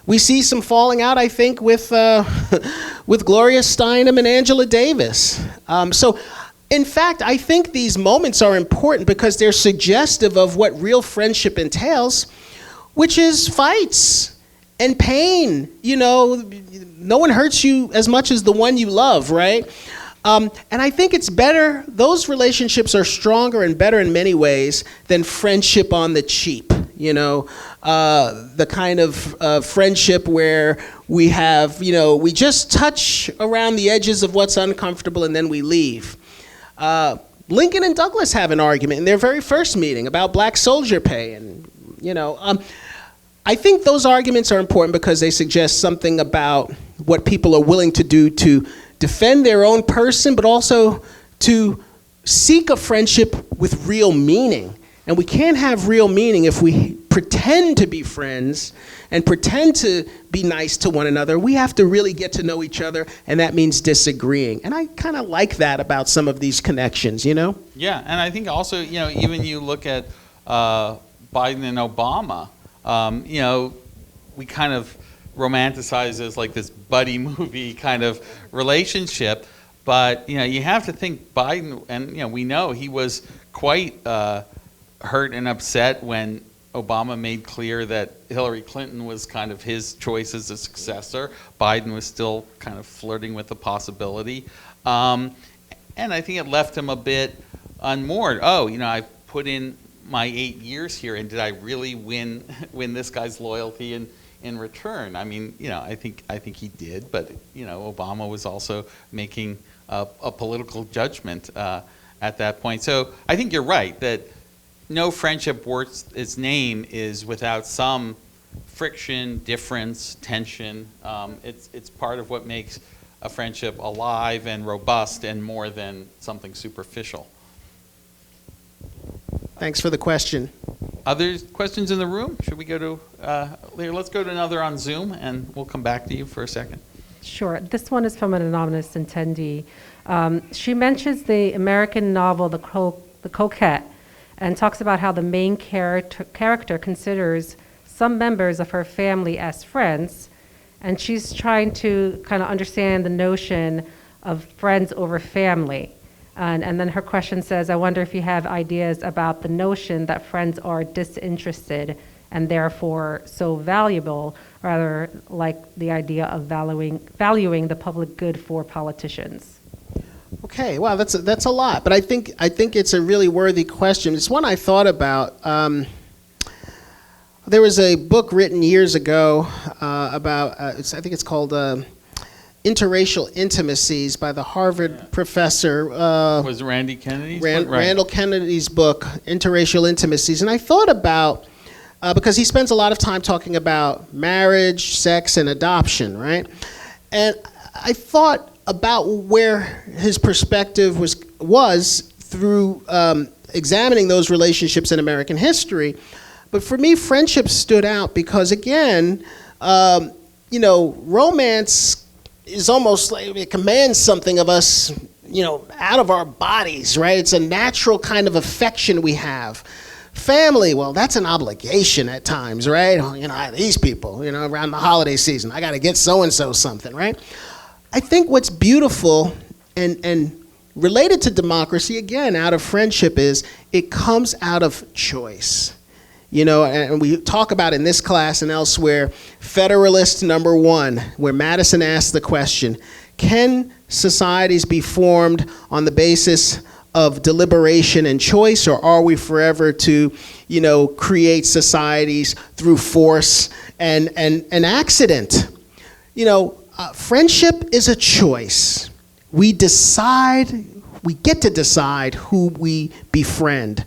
We see some falling out, I think, with Gloria Steinem and Angela Davis. So, in fact, I think these moments are important because they're suggestive of what real friendship entails, which is fights and pain. No one hurts you as much as the one you love, right? And I think it's better, those relationships are stronger and better in many ways than friendship on the cheap, the kind of friendship where we have, we just touch around the edges of what's uncomfortable and then we leave. Lincoln and Douglas have an argument in their very first meeting about black soldier pay, and, I think those arguments are important because they suggest something about what people are willing to do to defend their own person, but also to seek a friendship with real meaning. And we can't have real meaning if we pretend to be friends and pretend to be nice to one another. We have to really get to know each other, and that means disagreeing. And I kind of like that about some of these connections, you know? Yeah, and I think also, even you look at Biden and Obama, we kind of romanticize as like this buddy movie kind of relationship, but you have to think Biden, and we know he was quite hurt and upset when Obama made clear that Hillary Clinton was kind of his choice as a successor. Biden was still kind of flirting with the possibility, and I think it left him a bit unmoored. I put in my 8 years here, and did I really win this guy's loyalty in return? I mean, I think he did, but Obama was also making a political judgment at that point. So I think you're right that no friendship worth its name is without some friction, difference, tension. It's part of what makes a friendship alive and robust and more than something superficial. Thanks for the question. Other questions in the room? Should we go to, let's go to another on Zoom, and we'll come back to you for a second. Sure. This one is from an anonymous attendee. She mentions the American novel, The Coquette, and talks about how the main character considers some members of her family as friends, and she's trying to kind of understand the notion of friends over family. And then her question says, I wonder if you have ideas about the notion that friends are disinterested and therefore so valuable, rather like the idea of valuing the public good for politicians. Okay, wow, that's a lot, but I think it's a really worthy question. It's one I thought about. There was a book written years ago about, I think it's called Interracial Intimacies by the Harvard professor. Was it Randy Kennedy's book? Right. Randall Kennedy's book, Interracial Intimacies. And I thought about, because he spends a lot of time talking about marriage, sex, and adoption, right? And I thought about where his perspective was through examining those relationships in American history. But for me, friendship stood out because, again, romance is almost like it commands something of us, out of our bodies, right? It's a natural kind of affection we have. Family, well, that's an obligation at times, right? These people, around the holiday season, I got to get so-and-so something, right? I think what's beautiful and related to democracy, again, out of friendship, is it comes out of choice. And we talk about in this class and elsewhere, Federalist number 1, where Madison asked the question, can societies be formed on the basis of deliberation and choice, or are we forever to, create societies through force and accident? Friendship is a choice. We get to decide who we befriend.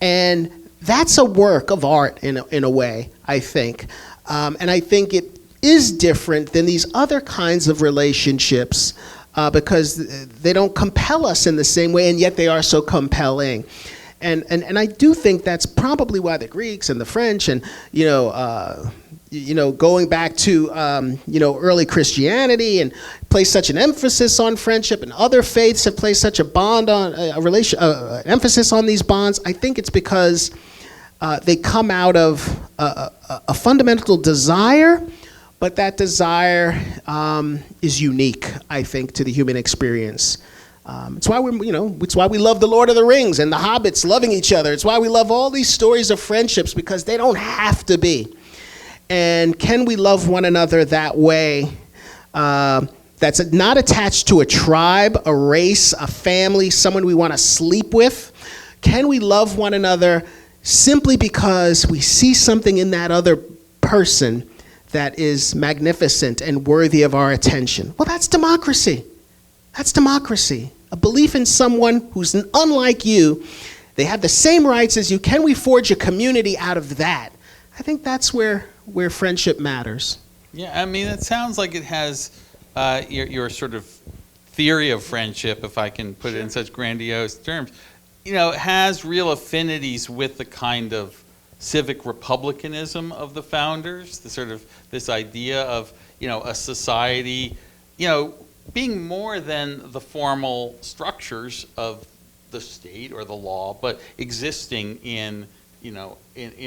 And that's a work of art in a way, I think. And I think it is different than these other kinds of relationships because they don't compel us in the same way, and yet they are so compelling. And I do think that's probably why the Greeks and the French and, going back to, early Christianity and place such an emphasis on friendship, and other faiths have placed such a bond on emphasis on these bonds. I think it's because they come out of a fundamental desire, but that desire is unique, I think, to the human experience. It's why it's why we love the Lord of the Rings and the hobbits loving each other. It's why we love all these stories of friendships, because they don't have to be. And can we love one another that way? That's not attached to a tribe, a race, a family, someone we want to sleep with. Can we love one another simply because we see something in that other person that is magnificent and worthy of our attention? Well, that's democracy. That's democracy. A belief in someone who's unlike you. They have the same rights as you. Can we forge a community out of that? I think that's where friendship matters. Yeah, I mean, it sounds like it has your sort of theory of friendship, if I can put it in such grandiose terms, has real affinities with the kind of civic republicanism of the founders, the sort of this idea of, a society, being more than the formal structures of the state or the law, but existing in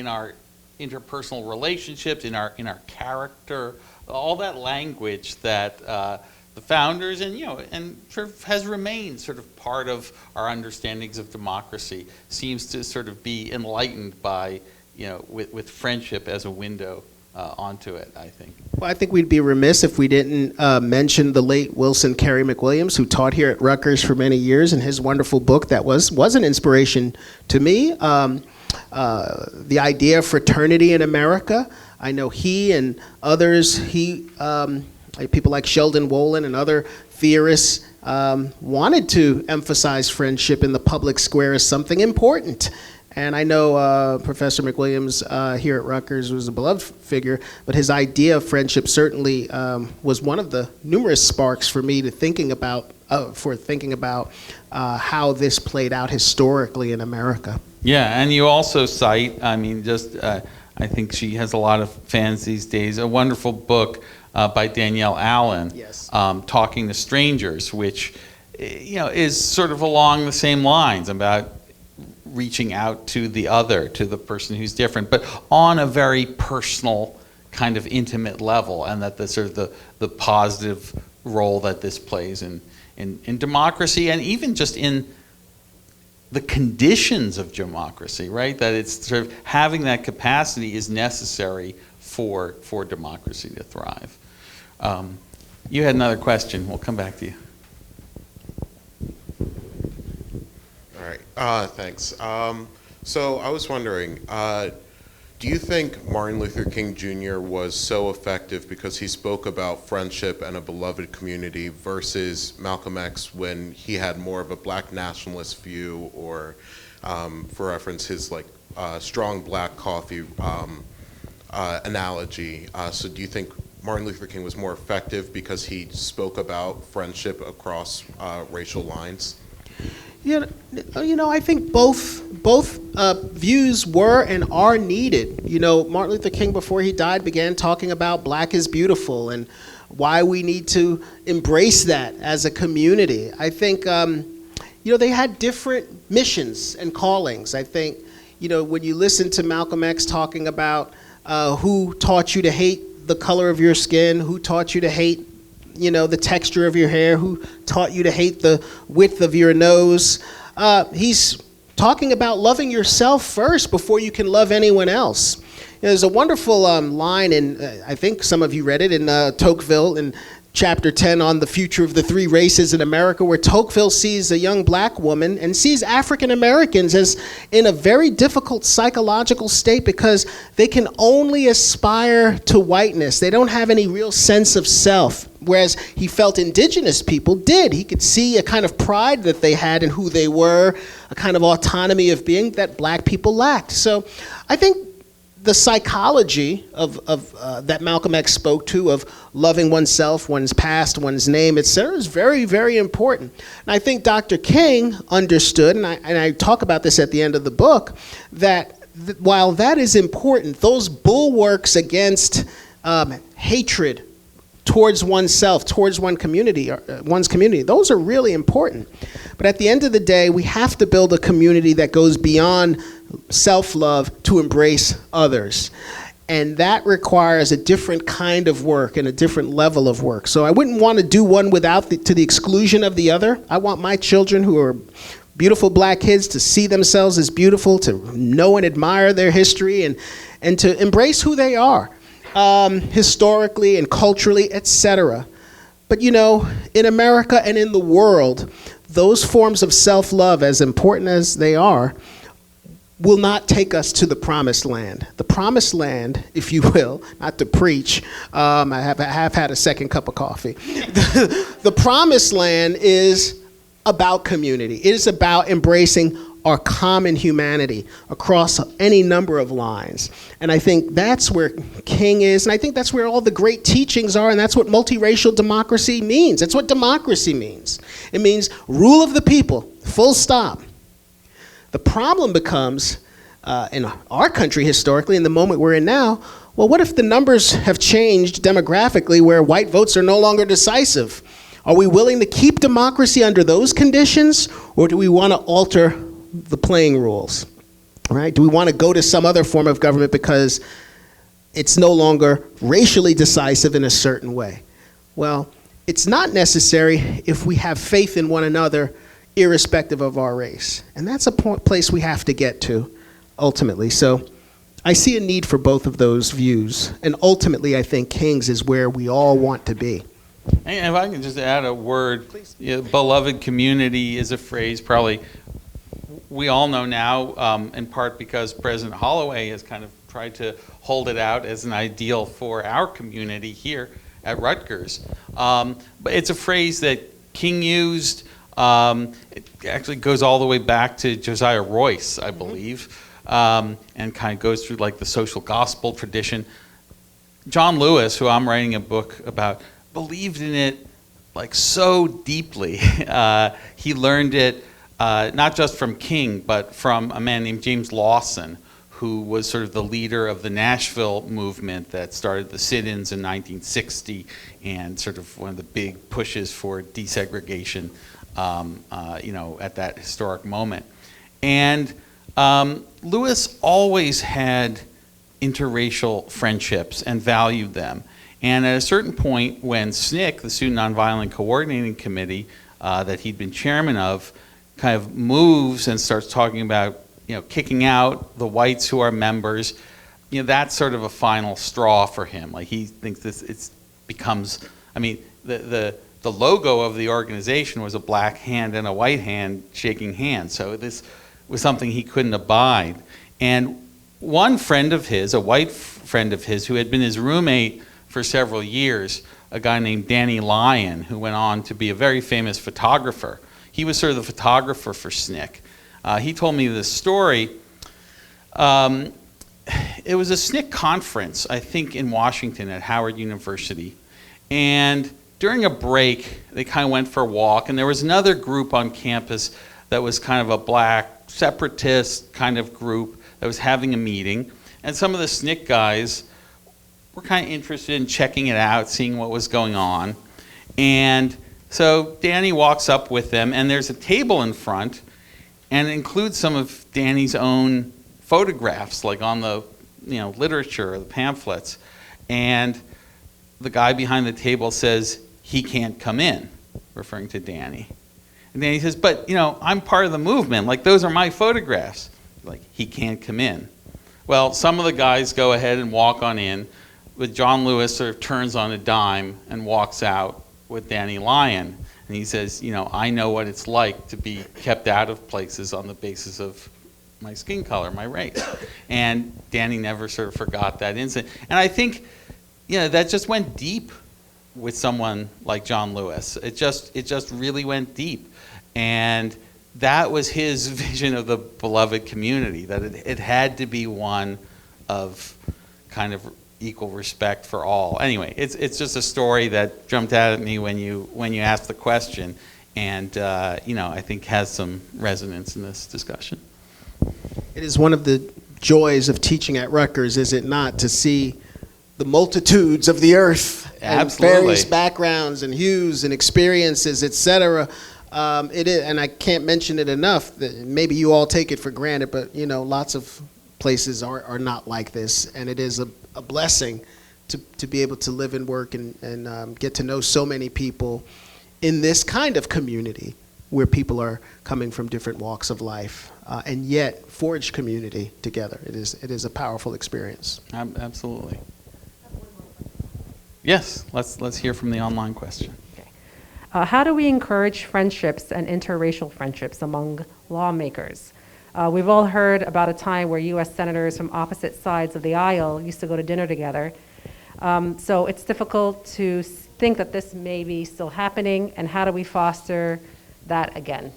our interpersonal relationships, in our character, all that language that the founders and sort of has remained sort of part of our understandings of democracy, seems to sort of be enlightened by with friendship as a window onto it, I think. Well, I think we'd be remiss if we didn't mention the late Wilson Carey McWilliams, who taught here at Rutgers for many years, and his wonderful book that was an inspiration to me, The Idea of Fraternity in America. I know he and others, people like Sheldon Wolin and other theorists wanted to emphasize friendship in the public square as something important. And I know Professor McWilliams here at Rutgers was a beloved figure, but his idea of friendship certainly was one of the numerous sparks for me to thinking about how this played out historically in America. Yeah, and you also cite, I think she has a lot of fans these days, a wonderful book by Danielle Allen, Yes. Talking to Strangers, which is sort of along the same lines about reaching out to the other, to the person who's different, but on a very personal, kind of intimate level, and that the sort of the positive role that this plays in democracy, and even just in the conditions of democracy, right? That it's sort of having that capacity is necessary for democracy to thrive. You had another question. We'll come back to you. All right, thanks. So I was wondering, do you think Martin Luther King Jr. was so effective because he spoke about friendship and a beloved community versus Malcolm X when he had more of a black nationalist view, or for reference, his strong black coffee analogy? So do you think Martin Luther King was more effective because he spoke about friendship across racial lines? I think both views were and are needed. Martin Luther King, before he died, began talking about black is beautiful and why we need to embrace that as a community. I think, they had different missions and callings. I think, when you listen to Malcolm X talking about who taught you to hate the color of your skin, who taught you to hate the texture of your hair, who taught you to hate the width of your nose. He's talking about loving yourself first before you can love anyone else. There's a wonderful line in, I think some of you read it, in Tocqueville in chapter 10 on the future of the three races in America, where Tocqueville sees a young black woman and sees African Americans as in a very difficult psychological state because they can only aspire to whiteness. They don't have any real sense of self, whereas he felt indigenous people did. He could see a kind of pride that they had in who they were, a kind of autonomy of being that black people lacked. So I think the psychology of that Malcolm X spoke to, of loving oneself, one's past, one's name, etc., is very, very important. And I think Dr. King understood, and I talk about this at the end of the book, that while that is important, those bulwarks against hatred towards oneself, towards one's community, those are really important. But at the end of the day, we have to build a community that goes beyond self-love to embrace others. And that requires a different kind of work and a different level of work. So I wouldn't want to do one to the exclusion of the other. I want my children, who are beautiful black kids, to see themselves as beautiful, to know and admire their history, and to embrace who they are, historically and culturally, etc. But in America and in the world, those forms of self-love, as important as they are, will not take us to the promised land. The promised land, if you will, not to preach, I have had a second cup of coffee. The promised land is about community. It is about embracing our common humanity across any number of lines. And I think that's where King is, and I think that's where all the great teachings are, and that's what multiracial democracy means. That's what democracy means. It means rule of the people, full stop. The problem becomes in our country historically, in the moment we're in now, well, what if the numbers have changed demographically where white votes are no longer decisive? Are we willing to keep democracy under those conditions, or do we want to alter the playing rules? Right? Do we want to go to some other form of government because it's no longer racially decisive in a certain way? Well, it's not necessary if we have faith in one another, irrespective of our race. And that's a place we have to get to, ultimately. So I see a need for both of those views. And ultimately, I think King's is where we all want to be. And if I can just add a word, beloved community is a phrase probably we all know now, in part because President Holloway has kind of tried to hold it out as an ideal for our community here at Rutgers. But it's a phrase that King used. It actually goes all the way back to Josiah Royce, I believe, and kind of goes through like the social gospel tradition. John Lewis, who I'm writing a book about, believed in it like so deeply. He learned it not just from King, but from a man named James Lawson, who was sort of the leader of the Nashville movement that started the sit-ins in 1960 and sort of one of the big pushes for desegregation, at that historic moment. And Lewis always had interracial friendships and valued them. And at a certain point when SNCC, the Student Nonviolent Coordinating Committee that he'd been chairman of, kind of moves and starts talking about kicking out the whites who are members, that's sort of a final straw for him. Like he thinks it becomes, the logo of the organization was a black hand and a white hand shaking hands. So this was something he couldn't abide. And one friend of his, a white friend of his, who had been his roommate for several years, a guy named Danny Lyon, who went on to be a very famous photographer. He was sort of the photographer for SNCC. He told me this story. It was a SNCC conference, I think, in Washington at Howard University. And during a break, they kind of went for a walk, and there was another group on campus that was kind of a black separatist kind of group that was having a meeting. And some of the SNCC guys were kind of interested in checking it out, seeing what was going on. And so Danny walks up with them, and there's a table in front, and it includes some of Danny's own photographs, like on the literature or the pamphlets. And the guy behind the table says, "He can't come in," referring to Danny. And Danny says, "But I'm part of the movement. Like those are my photographs." Like, "He can't come in." Well, some of the guys go ahead and walk on in, but John Lewis sort of turns on a dime and walks out with Danny Lyon. And he says, "I know what it's like to be kept out of places on the basis of my skin color, my race." And Danny never sort of forgot that incident. And I think, that just went deep with someone like John Lewis. It just really went deep. And that was his vision of the beloved community, that it had to be one of kind of equal respect for all. Anyway, it's just a story that jumped out at me when you asked the question, and I think has some resonance in this discussion. It is one of the joys of teaching at Rutgers, is it not, to see the multitudes of the earth and various backgrounds and hues and experiences, etc. It is, and I can't mention it enough, that maybe you all take it for granted, but lots of places are not like this, and it is a blessing to be able to live and work and get to know so many people in this kind of community where people are coming from different walks of life, and yet forge community together. It is a powerful experience. Absolutely. Yes, let's hear from the online question. How do we encourage friendships and interracial friendships among lawmakers? We've all heard about a time where U.S. senators from opposite sides of the aisle used to go to dinner together. So it's difficult to think that this may be still happening, and how do we foster that again?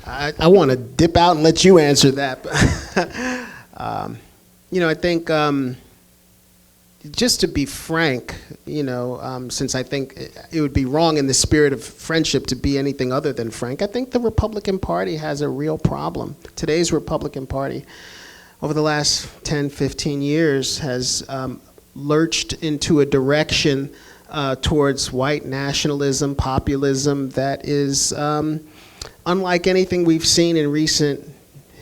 I want to dip out and let you answer that. I think just to be frank, since I think it would be wrong in the spirit of friendship to be anything other than frank, I think the Republican Party has a real problem. Today's Republican Party, over the last 10, 15 years, has lurched into a direction towards white nationalism, populism that is unlike anything we've seen in recent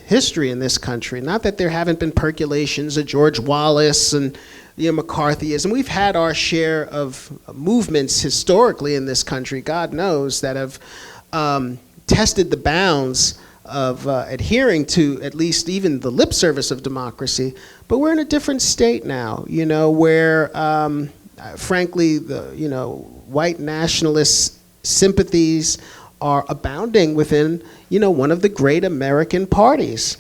history in this country. Not that there haven't been percolations of George Wallace and McCarthyism. We've had our share of movements historically in this country, God knows, that have tested the bounds of adhering to at least even the lip service of democracy. But we're in a different state now, where frankly, the white nationalist sympathies are abounding within one of the great American parties.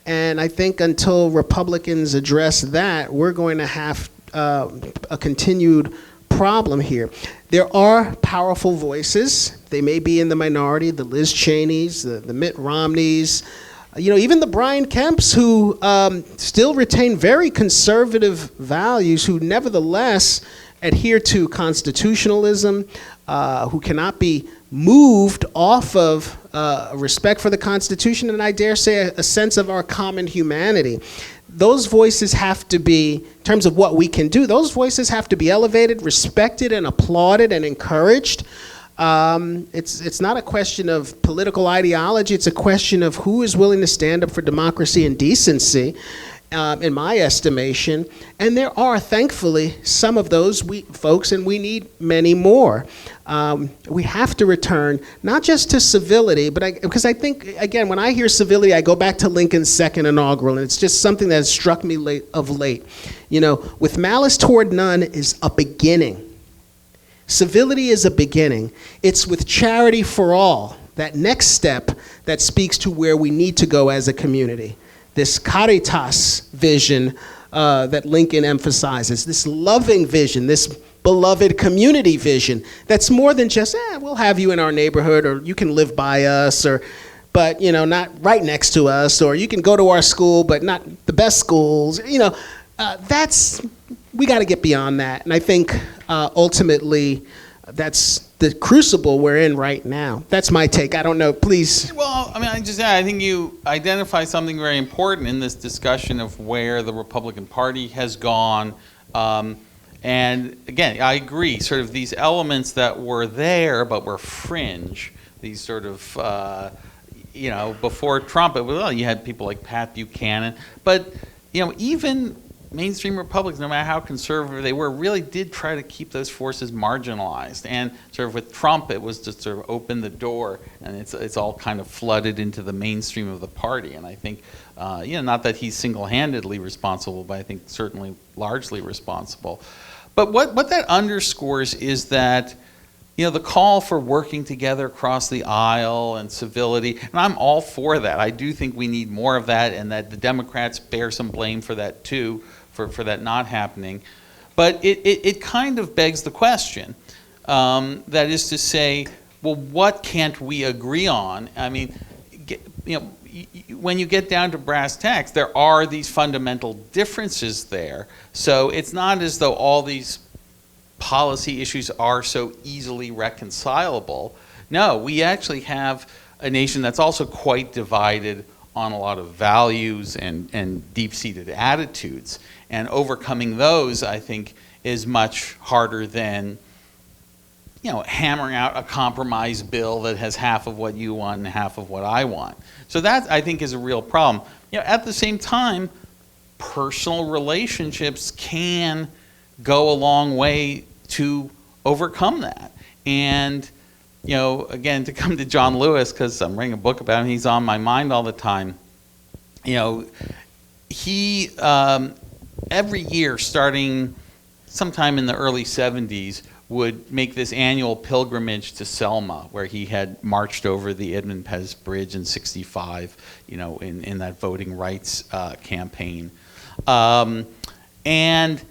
And I think until Republicans address that, we're going to have a continued problem here. There are powerful voices. They may be in the minority, the Liz Cheneys, the Mitt Romneys, even the Brian Kemps, who still retain very conservative values, who nevertheless adhere to constitutionalism, who cannot be moved off of respect for the Constitution, and I dare say a sense of our common humanity. Those voices have to be, in terms of what we can do, those voices have to be elevated, respected, and applauded and encouraged. It's not a question of political ideology, it's a question of who is willing to stand up for democracy and decency, in my estimation. And there are, thankfully, some of those folks, and we need many more. We have to return, not just to civility, but because I think, again, when I hear civility, I go back to Lincoln's second inaugural, and it's just something that has struck me of late. With malice toward none is a beginning. Civility is a beginning. It's with charity for all, that next step that speaks to where we need to go as a community. This caritas vision that Lincoln emphasizes, this loving vision, this beloved community vision, that's more than just, we'll have you in our neighborhood, or you can live by us, but not right next to us, or you can go to our school, but not the best schools. We got to get beyond that. And I think ultimately that's the crucible we're in right now. That's my take. I don't know, please. Well, I think you identify something very important in this discussion of where the Republican Party has gone. And again, I agree, sort of these elements that were there but were fringe, these sort of, before Trump, you had people like Pat Buchanan, but, even mainstream Republicans, no matter how conservative they were, really did try to keep those forces marginalized. And sort of with Trump, it was to sort of open the door, and it's all kind of flooded into the mainstream of the party. And I think, not that he's single-handedly responsible, but I think certainly largely responsible. But what that underscores is that, the call for working together across the aisle and civility, and I'm all for that. I do think we need more of that, and that the Democrats bear some blame for that too, for that not happening. But it kind of begs the question, that is to say, well, what can't we agree on? I mean, when you get down to brass tacks, there are these fundamental differences there. So it's not as though all these policy issues are so easily reconcilable. No, we actually have a nation that's also quite divided on a lot of values and deep-seated attitudes. And overcoming those, I think, is much harder than, hammering out a compromise bill that has half of what you want and half of what I want. So that, I think, is a real problem. At the same time, personal relationships can go a long way to overcome that. And, again, to come to John Lewis, because I'm writing a book about him, he's on my mind all the time. He, every year, starting sometime in the early 70s, would make this annual pilgrimage to Selma, where he had marched over the Edmund Pettus Bridge in '65, in that voting rights campaign. And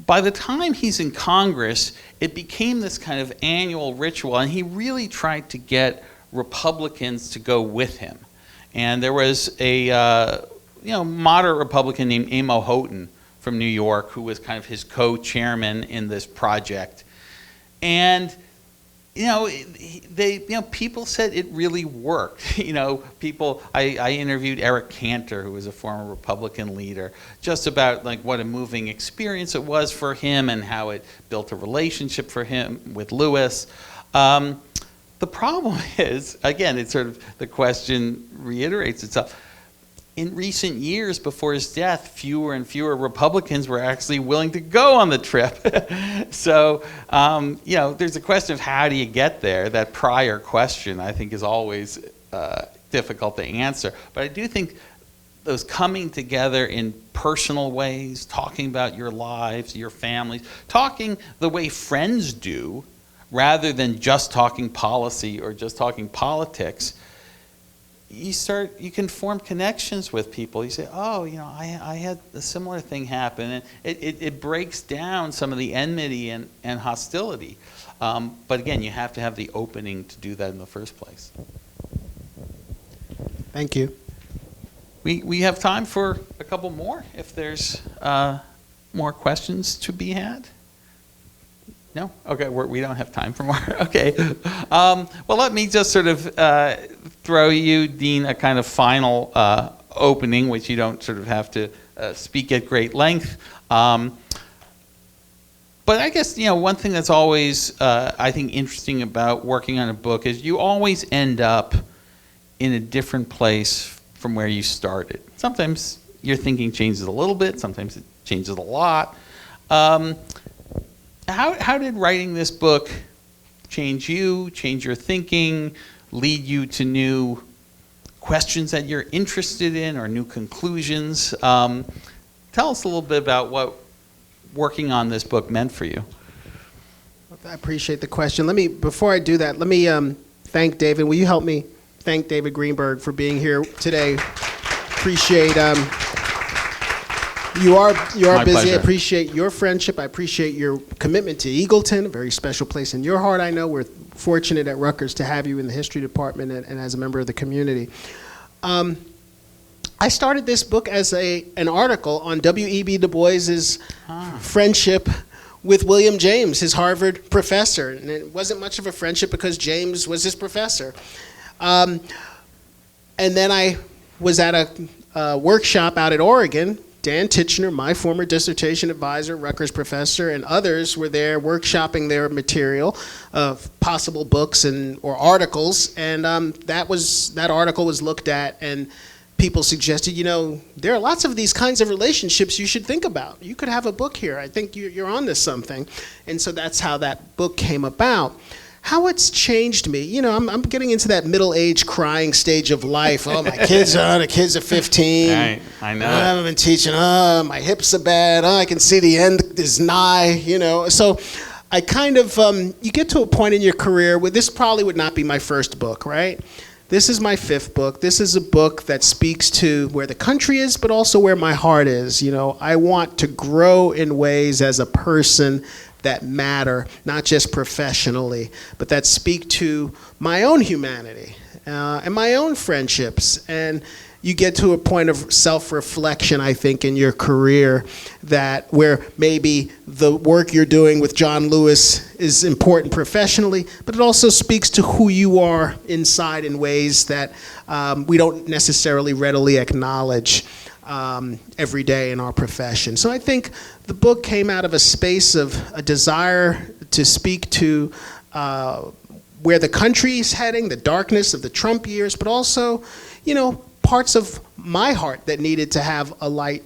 by the time he's in Congress, it became this kind of annual ritual, and he really tried to get Republicans to go with him. And there was a moderate Republican named Amo Houghton from New York, who was kind of his co-chairman in this project. And people said it really worked. I interviewed Eric Cantor, who was a former Republican leader, just about like what a moving experience it was for him and how it built a relationship for him with Lewis. The problem is, again, it's sort of, the question reiterates itself. In recent years before his death, fewer and fewer Republicans were actually willing to go on the trip. So, there's a question of how do you get there? That prior question, I think, is always difficult to answer. But I do think those coming together in personal ways, talking about your lives, your families, talking the way friends do, rather than just talking policy or just talking politics, you can form connections with people. You say, oh, I had a similar thing happen. And it breaks down some of the enmity and hostility. But again, you have to have the opening to do that in the first place. Thank you. We have time for a couple more, if there's more questions to be had. No? Okay, we don't have time for more. Okay. Well, let me just sort of throw you, Dean, a kind of final opening, which you don't sort of have to speak at great length. But I guess, one thing that's always, I think, interesting about working on a book is you always end up in a different place from where you started. Sometimes your thinking changes a little bit. Sometimes it changes a lot. How did writing this book change you, change your thinking, lead you to new questions that you're interested in or new conclusions? Tell us a little bit about what working on this book meant for you. I appreciate the question. Before I do that, let me thank David. Will you help me thank David Greenberg for being here today? Appreciate you are My busy. pleasure. I appreciate your friendship. I appreciate your commitment to Eagleton, a very special place in your heart. I know we're fortunate at Rutgers to have you in the history department and as a member of the community. I started this book as an article on W.E.B. Du Bois's friendship with William James, his Harvard professor. And it wasn't much of a friendship because James was his professor. And then I was at a workshop out at Oregon. Dan Titchener, my former dissertation advisor, Rutgers professor, and others were there workshopping their material of possible books or articles. And that article was looked at, and people suggested, there are lots of these kinds of relationships you should think about. You could have a book here. I think you're on to something. And so that's how that book came about. How it's changed me, I'm getting into that middle-aged crying stage of life. Oh, my kids are 15. Right, I know. I haven't been teaching. My hips are bad. I can see the end is nigh, So I kind of, you get to a point in your career where this probably would not be my first book, right? This is my fifth book. This is a book that speaks to where the country is, but also where my heart is. I want to grow in ways as a person that matter, not just professionally, but that speak to my own humanity and my own friendships. And you get to a point of self-reflection, I think, in your career where maybe the work you're doing with John Lewis is important professionally, but it also speaks to who you are inside in ways that we don't necessarily readily acknowledge every day in our profession. So I think the book came out of a space of a desire to speak to where the country is heading, the darkness of the Trump years, but also, parts of my heart that needed to have a light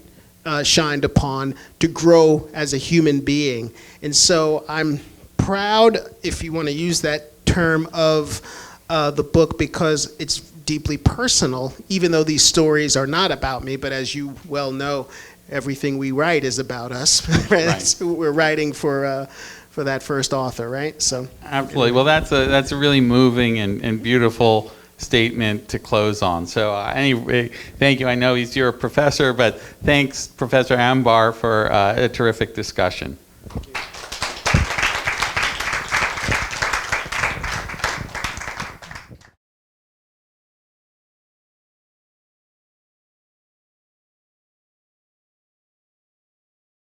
shined upon to grow as a human being. And so I'm proud, if you want to use that term, of the book because it's deeply personal, even though these stories are not about me, but as you well know, everything we write is about us. Right? Right. We're writing for that first author, right? So Absolutely. Well, that's a really moving and beautiful statement to close on. So anyway, thank you. I know you're a professor, but thanks, Professor Ambar, for a terrific discussion. Thank you.